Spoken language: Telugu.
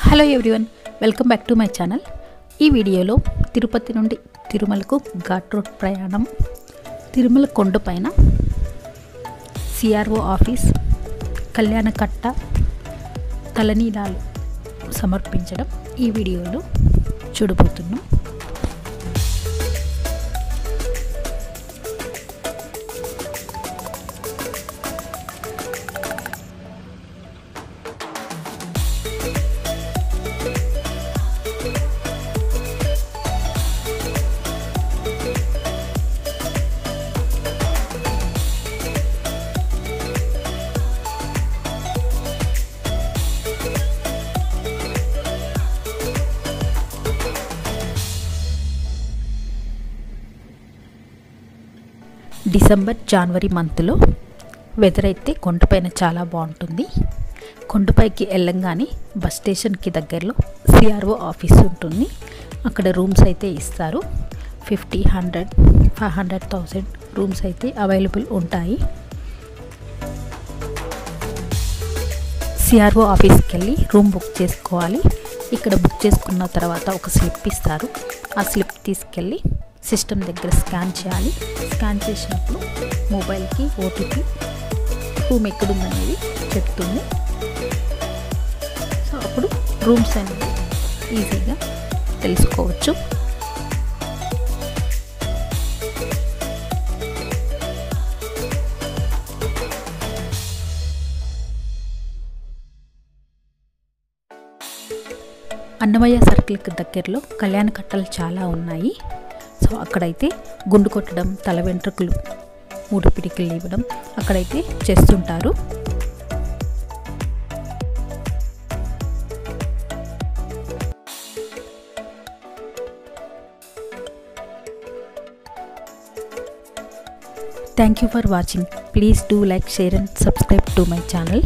Hello everyone, welcome back to my channel. ఈ వీడియోలో తిరుపతి నుండి తిరుమలకు ఘాట్ రోడ్ ప్రయాణం, తిరుమల కొండపైన సిఆర్ఓ ఆఫీస్, కళ్యాణకట్ట, తలనీలాలు సమర్పించడం ఈ వీడియోలో చూడబోతున్నాం. డిసెంబర్ జనవరి మంత్లో వెదర్ అయితే కొండపైన చాలా బాగుంటుంది. కొండపైకి వెళ్ళంగానే బస్ స్టేషన్కి దగ్గరలో సిఆర్ఓ ఆఫీస్ ఉంటుంది. అక్కడ రూమ్స్ అయితే ఇస్తారు. 50, 100, 500,000 రూమ్స్ అయితే అవైలబుల్ ఉంటాయి. సిఆర్ఓ ఆఫీస్కి వెళ్ళి రూమ్ బుక్ చేసుకోవాలి. ఇక్కడ బుక్ చేసుకున్న తర్వాత ఒక స్లిప్ ఇస్తారు. ఆ స్లిప్ తీసుకెళ్ళి సిస్టమ్ దగ్గర స్కాన్ చేయాలి. స్కాన్ చేసినప్పుడు మొబైల్కి ఓటీపీ, రూమ్ ఎక్కడుందనేది చెప్తుంది. సో అప్పుడు రూమ్స్ అనేది ఈజీగా తెలుసుకోవచ్చు. అన్నమయ్య సర్కిల్కి దగ్గరలో కళ్యాణకట్టలు చాలా ఉన్నాయి. సో అక్కడైతే గుండు కొట్టడం, తల వెంట్రుకలు 3 పిడికిళ్ళు ఇవ్వడం అక్కడైతే చేస్తుంటారు. Thank you for watching. Please do like, share and subscribe to my channel.